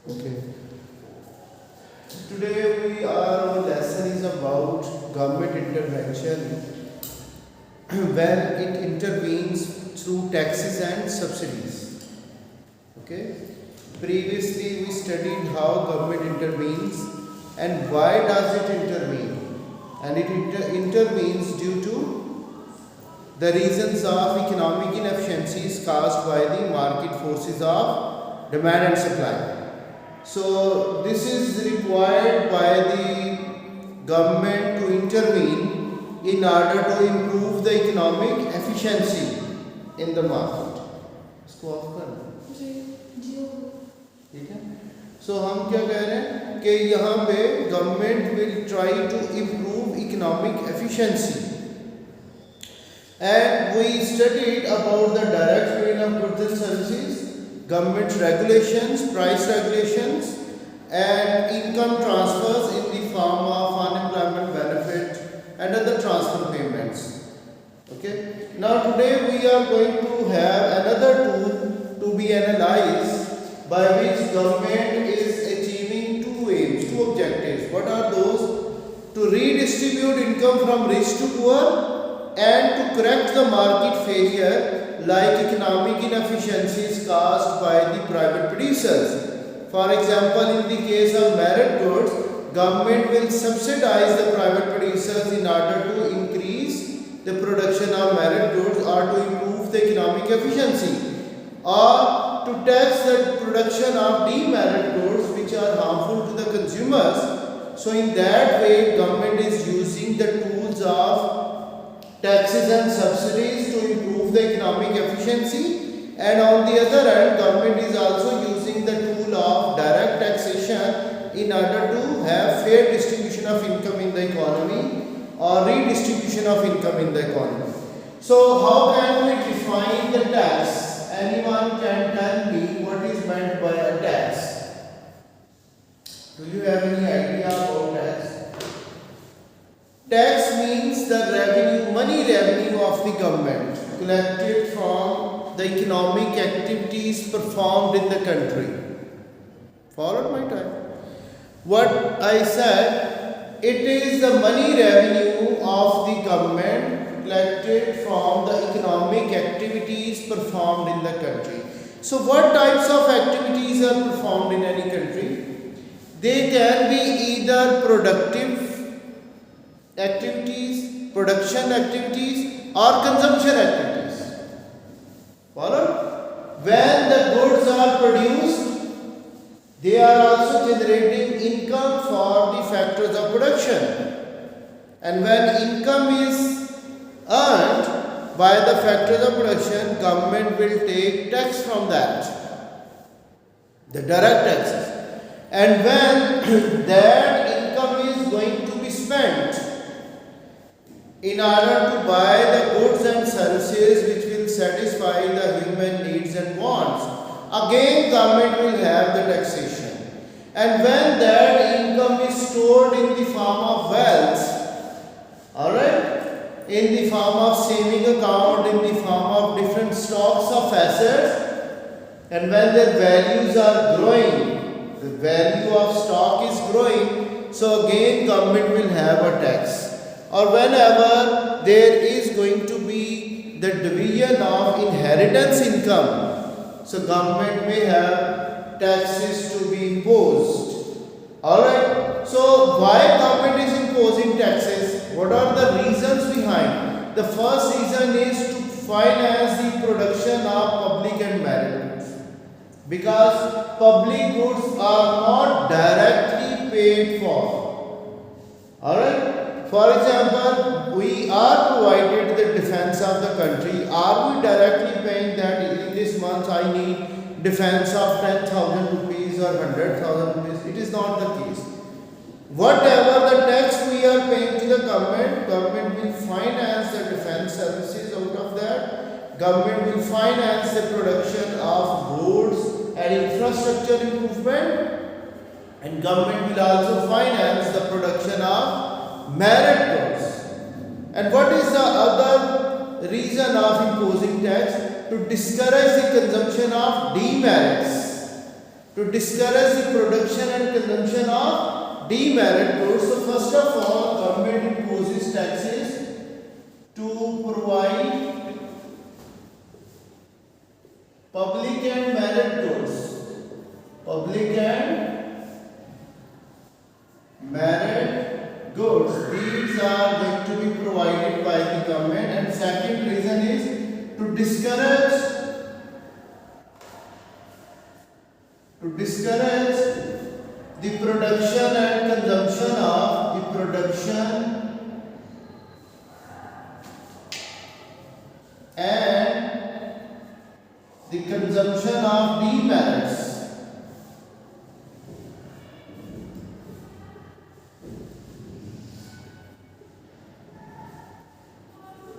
Okay. Today our lesson is about government intervention when it intervenes through taxes and subsidies. Okay. Previously we studied how government intervenes and why does it intervene, and it intervenes due to the reasons of economic inefficiencies caused by the market forces of demand and supply. So this is required by the government to intervene in order to improve the economic efficiency in the market. इसको of करना ठीक है. सो हम क्या कह रहे हैं कि यहाँ पे government will try to improve economic efficiency. And we studied about the direct payment of goods and services, government regulations, price regulations, and income transfers in the form of unemployment benefit and other transfer payments. Okay. Now today we are going to have another tool to be analyzed by which government is achieving two aims, two objectives. What are those? To redistribute income from rich to poor, and to correct the market failure like economic inefficiencies caused by the private producers. For example, in the case of merit goods, government will subsidize the private producers in order to increase the production of merit goods or to improve the economic efficiency, or to tax the production of demerit goods which are harmful to the consumers. So in that way, government is using the tools of taxes and subsidies to improve the economic efficiency, and on the other hand, government is also using the tool of direct taxation in order to have fair distribution of income in the economy or redistribution of income in the economy. So how can we define the tax? Anyone can tell me what is meant by a tax? Do you have any idea about tax? Tax means the revenue, money revenue of the government collected from the economic activities performed in the country. Follow my time. What I said, it is the money revenue of the government collected from the economic activities performed in the country. So what types of activities are performed in any country? They can be either productive activities, production activities, or consumption activities. Follow? When the goods are produced, they are also generating income for the factors of production. And when income is earned by the factors of production, government will take tax from that, the direct taxes. And when that income is going to be spent in order to buy the goods and services which will satisfy the human needs and wants, again government will have the taxation. And when that income is stored in the form of wealth, alright, in the form of saving account, in the form of different stocks of assets, and when their values are growing, the value of stock is growing, so again government will have a tax. Or whenever there is going to be the division of inheritance income, so government may have taxes to be imposed. Alright, so why government is imposing taxes? What are the reasons behind? The first reason is to finance the production of public and merit goods, because public goods are not directly paid for. Alright. For example, we are provided the defense of the country. Are we directly paying that in this month I need defense of 10,000 rupees or 100,000 rupees? It is not the case. Whatever the tax we are paying to the government, government will finance the defense services out of that. Government will finance the production of roads and infrastructure improvement, and government will also finance the production of merit goods. And what is the other reason of imposing tax? To discourage the consumption of demerits. to discourage the production and consumption of demerit goods. So first of all, government imposes taxes to provide public and merit goods. Public and merit goods. These are going to be provided by the government. And second reason is to discourage the production and consumption of demerits.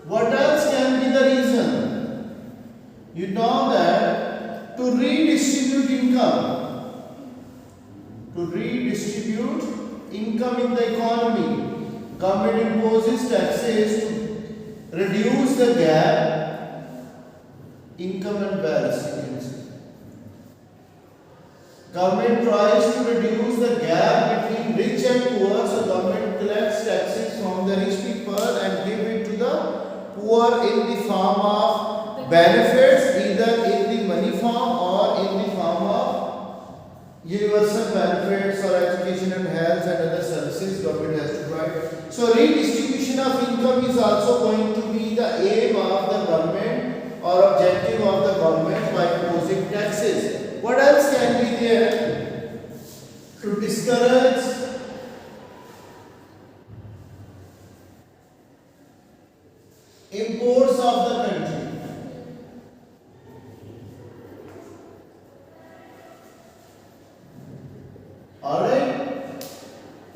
What else can be the reason? You know that to redistribute income. To redistribute income in the economy, government imposes taxes to reduce the gap, income and balance. Government tries to reduce the gap between rich and poor, so government collects taxes from the rich people and give it to the poor in the form of benefits, either in the money form or in the form of universal benefits or education and health and other services government has to provide. So redistribution of income is also going to be the aim of the government or objective of the government by imposing taxes. What else can be there? To discourage imports of the country. Alright?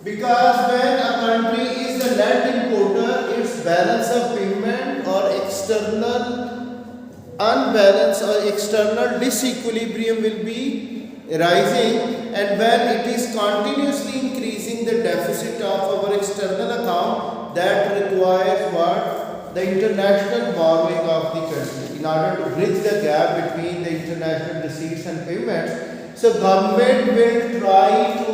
Because when a country is the net importer, its balance of payment or external unbalance or external disequilibrium will be rising, and when it is continuously increasing the deficit of our external account, that requires what? The international borrowing of the country in order to bridge the gap between the international receipts and payments. So government will try to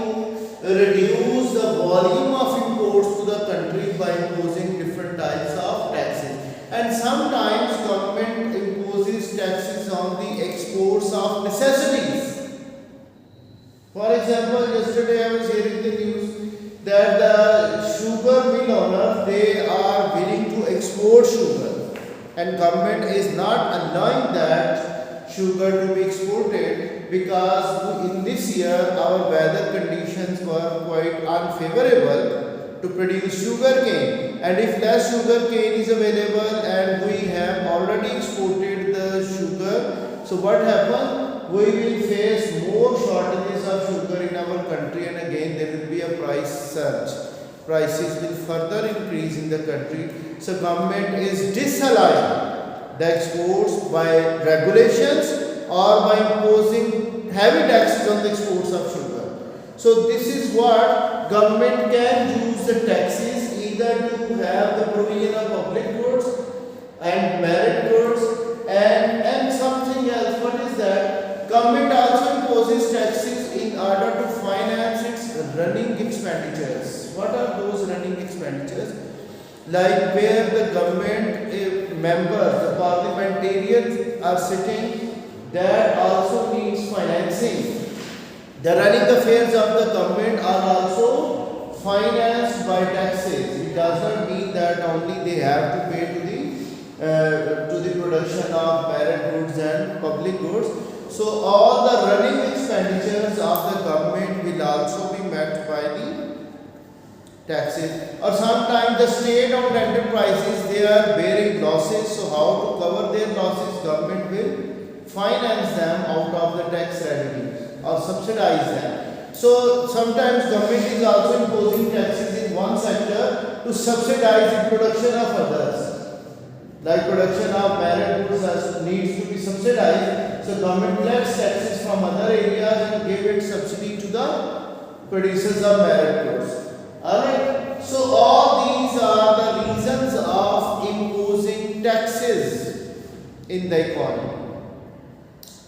reduce the volume of imports to the country by imposing different types of taxes. And sometimes government imposes taxes on the exports of necessities. For example, yesterday I was hearing the news that the sugar mill owners, they are willing to export sugar, and government is not allowing that sugar to be exported because in this year our weather conditions were quite unfavorable to produce sugar cane, and if less sugar cane is available and we have already exported the sugar, so what happens? We will face more shortages of sugar in our country, and again there will be a price surge. Prices will further increase in the country. So government is disallowing the exports by regulations or by imposing heavy taxes on the exports of sugar. So this is what government can use the taxes either to have the provision of public goods and merit goods and something else. What is that? Government also imposes taxes in order to finance its running expenditures. What are those running expenditures? Like where the government members, the parliamentarians are sitting, that also needs financing. The running affairs of the government are also financed by taxes. It does not mean that only they have to pay to the production of merit goods and public goods. So all the running expenditures of the government will also be met by the taxes. Or sometimes the state-owned enterprises, they are bearing losses. So how to cover their losses? Government will finance them out of the tax revenue or subsidize them. So sometimes government is also imposing taxes in one sector to subsidize the production of others. Like production of merit goods needs to be subsidized, so government collects taxes from other areas and give it subsidy to the producers of merit goods. Alright, so all these are the reasons of imposing taxes in the economy.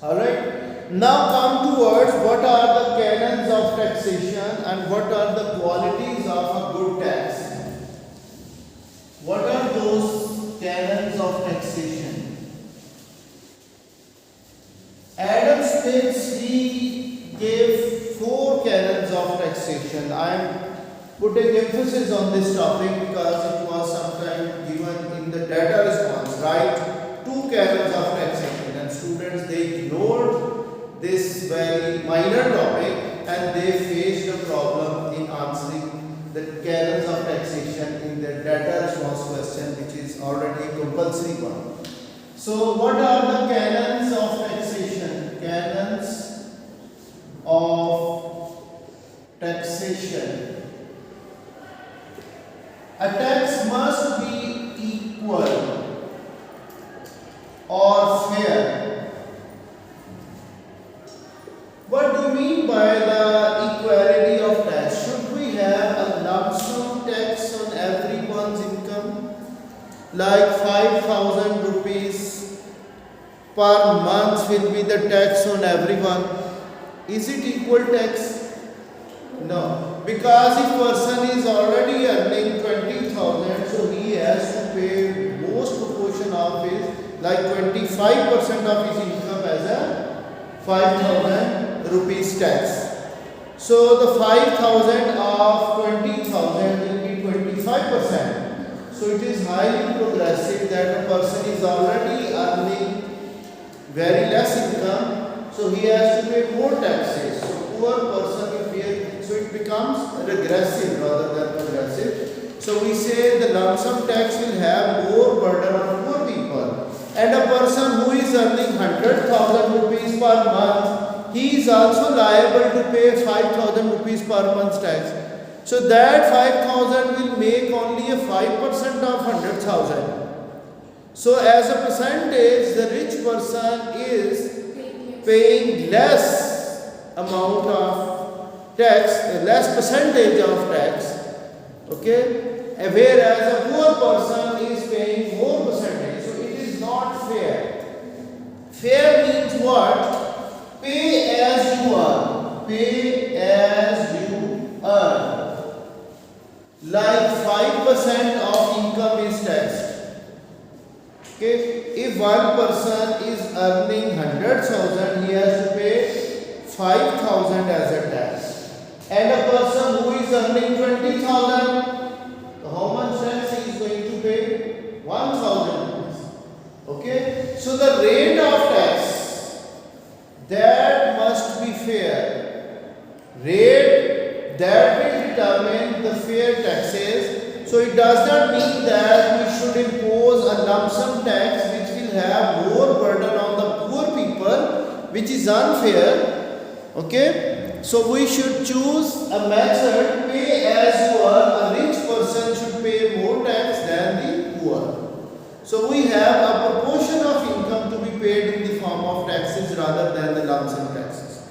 Alright, Now come towards what are the canons of taxation and what are the qualities of a good tax. What are those canons of taxation? Adam Smith, he gave 4 canons of taxation. I am putting emphasis on this topic because it was sometime given in the data response, right? 2 canons of taxation, and students, they ignored this very minor topic and they faced a problem in answering the canons of taxation in the data response question, which is already a compulsory one. So what are the canons of taxation? Canons of taxation. A tax must be equal or fair. What do you mean by the equality of tax? Should we have a lump sum tax on everyone's income? Like 5,000 rupees per month will be the tax on everyone. Is it equal tax? No. Because if person is already earning 20,000, so he has to pay most proportion of his, like 25% of his income as a 5,000 rupees tax. So the 5,000 of 20,000 will be 25%. So it is highly progressive that a person is already earning very less income, so he has to pay more taxes. So poor person will pay, so it becomes regressive rather than progressive. So we say the lump sum tax will have more burden on poor people. And a person who is earning 100,000 rupees per month, he is also liable to pay 5,000 rupees per month tax. So that 5,000 will make only a 5% of 100,000. So as a percentage, the rich person is paying less amount of tax, less percentage of tax. Okay? Whereas a poor person is paying more percentage. So it is not fair. Fair means what? Pay as you earn. Pay as you earn. Like 5% of income is taxed. Okay, if one person is earning 100,000, he has to pay 5,000 as a tax. And a person who is earning 20,000, how much tax he is going to pay? 1,000. Okay, so the rate of tax, that must be fair. Rate that will determine the fair taxes. So it does not mean that we should impose a lump sum tax which will have more burden on the poor people, which is unfair. Okay, so we should choose a method pay as you earn. A rich person should pay more tax than the poor. So we have a proportion of income to be paid in the form of taxes rather than the lump sum taxes.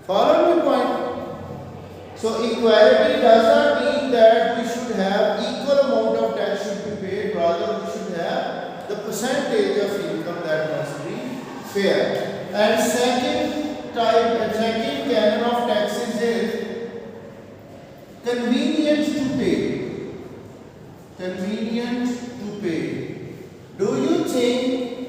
Follow my point? So equality does not mean that we should have equal amount of tax should be paid, rather we should have the percentage of income that must be fair. And second canon of taxes is convenient to pay. Convenient to pay. Do you think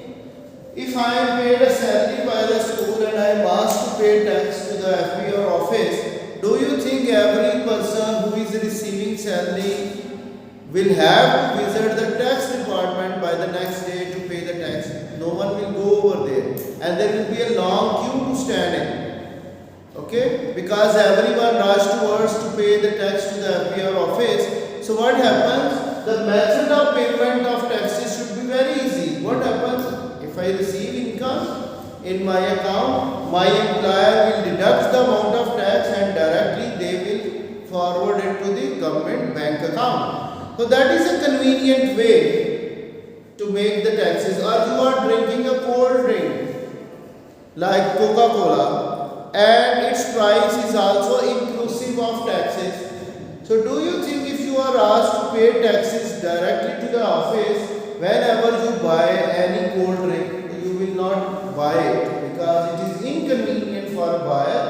if I am paid a salary by the school and I am asked to pay tax to the FBO office, do you think every person who is receiving salary will have to visit the tax department by the next day to pay the tax? No one will go over there, and there will be a long queue to stand in. Okay, because everyone rush towards to pay the tax to the FBR office. So what happens? The method of payment of taxes should be very easy. What happens? If I receive income in my account, my employer will deduct the amount of tax and directly they will forward it to the government bank account. So that is a convenient way to make the taxes. Or you are drinking a cold drink like Coca-Cola and its price is also inclusive of taxes. So do you think if you are asked to pay taxes directly to the office, whenever you buy any cold drink, you will not buy it because it is inconvenient for a buyer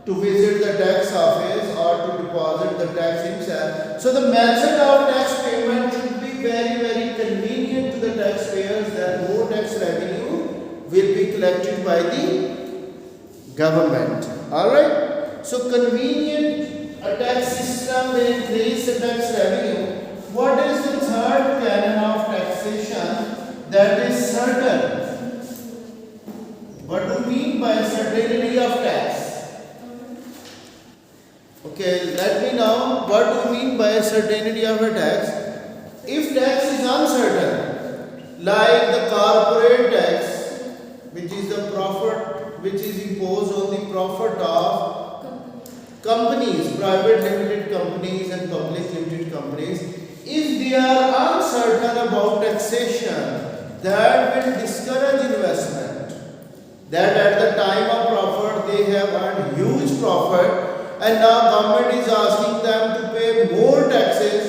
to visit the tax office or to deposit the tax himself. So the method of tax payment should be very convenient to the taxpayers, that more tax revenue will be collected by the government. Alright. So convenient a tax system will increase the tax revenue. What is the third canon of taxation? That is certain. What do you mean by certainty of tax? Okay, let me know what do you mean by certainty of a tax. If tax is uncertain, like the corporate tax, which is the profit which is imposed on the profit of companies, private limited companies and public limited companies, if they are uncertain about taxation, that will discourage investment. That at the time of profit they have earned huge profit, and now government is asking them to pay more taxes.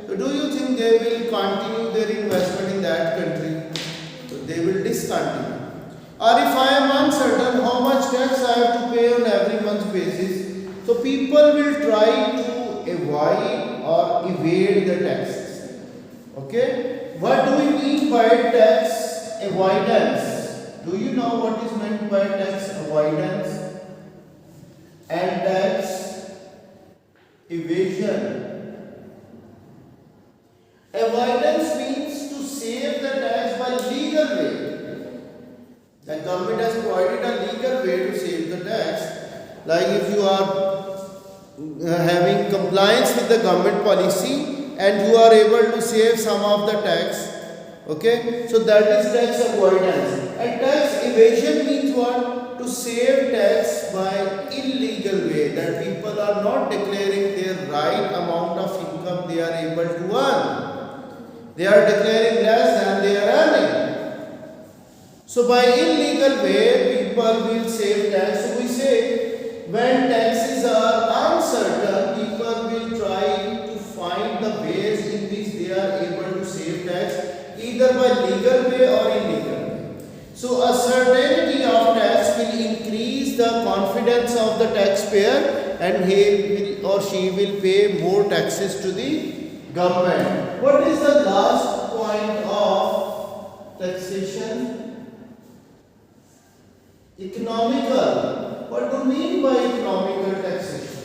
So do you think they will continue their investment in that country? So they will discontinue. Or if I am uncertain how much tax I have to pay on every month basis, so people will try to avoid or evade the taxes. Okay? What do we mean by tax avoidance? Do you know what is meant by tax avoidance and tax evasion? Avoidance means to save the tax by legal way. The government has provided a legal way to save the tax. Like if you are having compliance with the government policy and you are able to save some of the tax. Okay, so that is tax avoidance. And tax evasion means what? To save tax by illegal way, that people are not declaring their right amount of income they are able to earn. They are declaring less than they are earning. So by illegal way, people will save tax. So we say, when taxes are uncertain, people will try to find the ways in which they are able to save tax, either by legal way or illegal way. So a certainty of tax will increase the confidence of the taxpayer, and he will or she will pay more taxes to the government. What is the last point of taxation? Economical. What do you mean by economical taxation?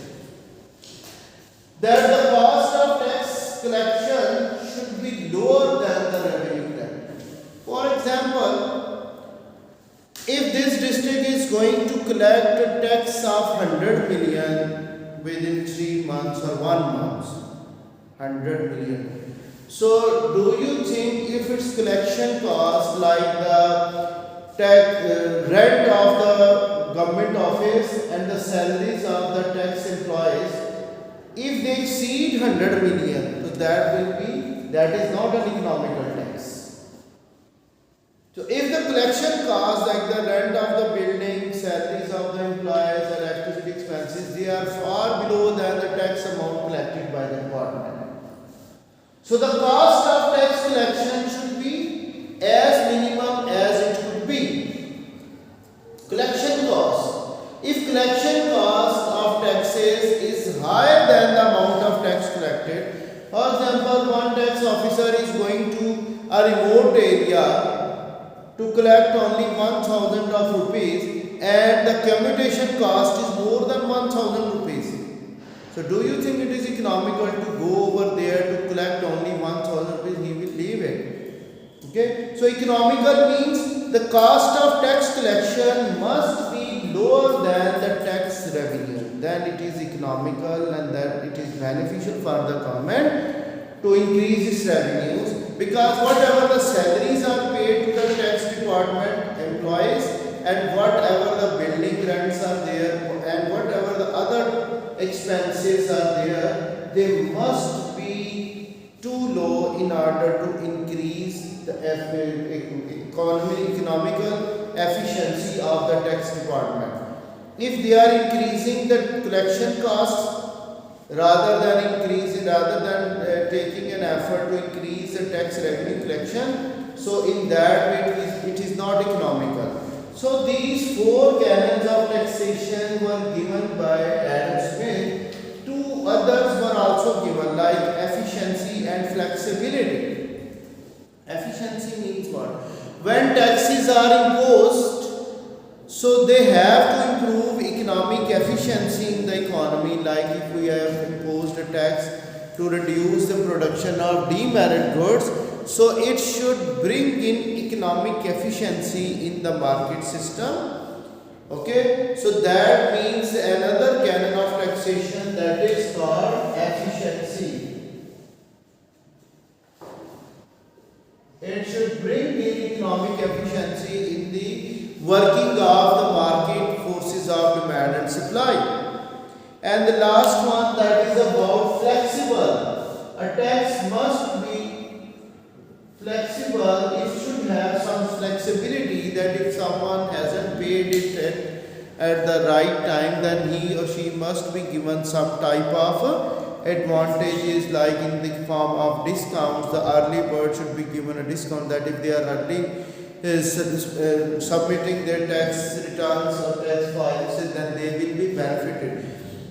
That the cost of tax collection should be lower than the revenue tax. For example, if this district is going to collect a tax of 100 million within 3 months or 1 month, 100 million. So, do you think if its collection cost, like the rent of the government office and the salaries of the tax employees, if they exceed 100 million, so that is not an economical tax. So if the collection costs, like the rent of the building, salaries of the employees, electricity expenses, they are far below than the tax amount collected by the department. So the cost of tax collection should be as minimum as it could be. Collection cost. If collection cost of taxes is higher than the amount of tax collected, for example, one tax officer is going to a remote area to collect only 1,000 of rupees, and the commutation cost is more than 1,000 rupees. So do you think it is economical to go over there to collect only 1,000 rupees? He will leave it. Okay. So economical means the cost of tax collection must be lower than the tax revenue. Then it is economical, and that it is beneficial for the government to increase its revenues, because whatever the salaries are paid to the tax department employees, and whatever the building rents are there, and whatever the other expenses are there, they must be too low in order to increase the economical efficiency of the tax department. If they are increasing the collection costs rather than taking an effort to increase the tax revenue collection, so in that way it is not economical. So these 4 canons of taxation were given by Adam Smith. 2 others were also given, like efficiency and flexibility. Efficiency means what? When taxes are imposed, so they have to improve economic efficiency in the economy. Like if we have imposed a tax to reduce the production of demerit goods, so it should bring in economic efficiency in the market system. Okay, so that means another canon of taxation, that is called efficiency. It should bring in economic efficiency in the working of the market forces of demand and supply. And the last one, that is about flexible. A tax must be flexible. It should have some flexibility, that if someone hasn't paid it at the right time, then he or she must be given some type of advantages, like in the form of discounts. The early bird should be given a discount, that if they are early submitting their tax returns or tax files, then they will be benefited.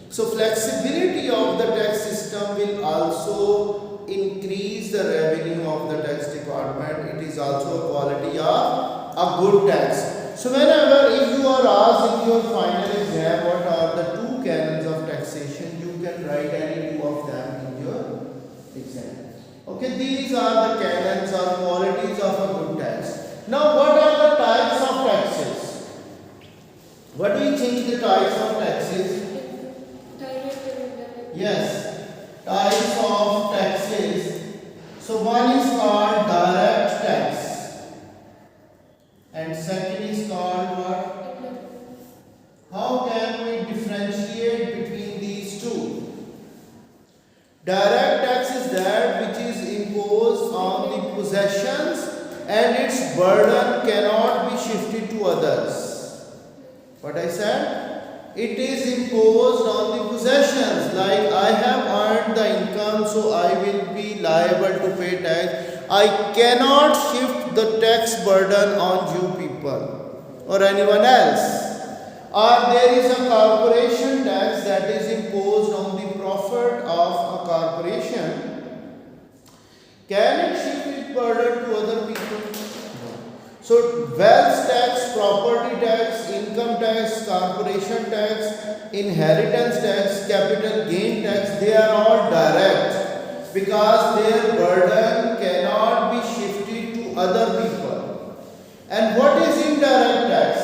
So flexibility of the tax system will also increase the revenue of the tax department. It is also a quality of a good tax. So whenever if you are asked in your final exam what are the 2 canons of taxation, you can write any 2 of them in your exam. Okay, these are the canons or qualities of a good tax. Now what are the types of taxes? What do you think the types of taxes? Yes, types of taxes. So one is called direct tax, and second is called what? How can we differentiate between these 2? Direct tax is that which is imposed on the possessions and its burden cannot be shifted to others. What I said? It is imposed on the possessions, like I have earned the income, so I will be liable to pay tax. I cannot shift the tax burden on you people or anyone else. Or there is a corporation tax that is imposed on the profit of a corporation. Can it shift its burden to other people? So wealth tax, property tax, income tax, corporation tax, inheritance tax, capital gain tax, they are all direct because their burden cannot be shifted to other people. And what is indirect tax?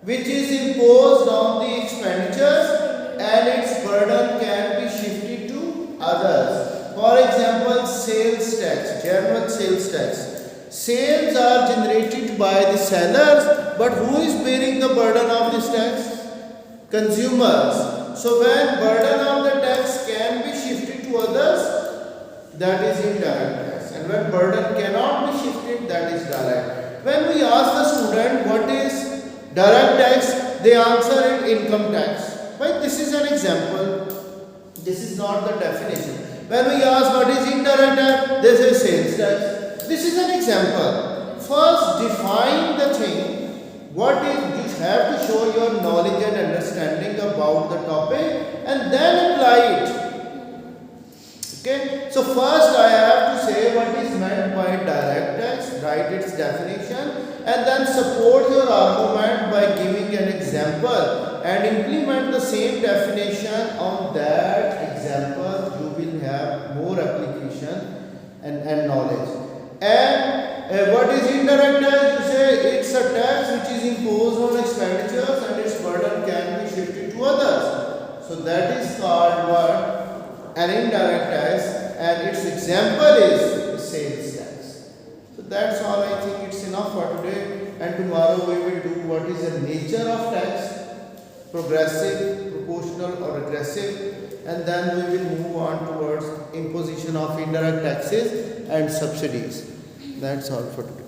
Which is imposed on the expenditures and its burden can be shifted to others. For example, sales tax, general sales tax. Sales are generated by the sellers, but who is bearing the burden of this tax? Consumers. So when burden of the tax can be shifted to others, that is indirect tax. And when burden cannot be shifted, that is direct. When we ask the student what is direct tax, they answer it income tax. But this is an example. This is not the definition. When we ask what is indirect tax, they say sales tax. This is an example. First, define the thing. What is, you have to show your knowledge and understanding about the topic and then apply it. Okay. So first I have to say what is meant by direct tax, write its definition, and then support your argument by giving an example and implement the same definition on that example. You will have more application and knowledge. And what is indirect tax? You say it's a tax which is imposed on expenditures and its burden can be shifted to others. So that is called what? An indirect tax, and its example is sales tax. So that's all. I think it's enough for today, and tomorrow we will do what is the nature of tax, progressive, proportional or regressive, and then we will move on towards imposition of indirect taxes and subsidies. That's all for today.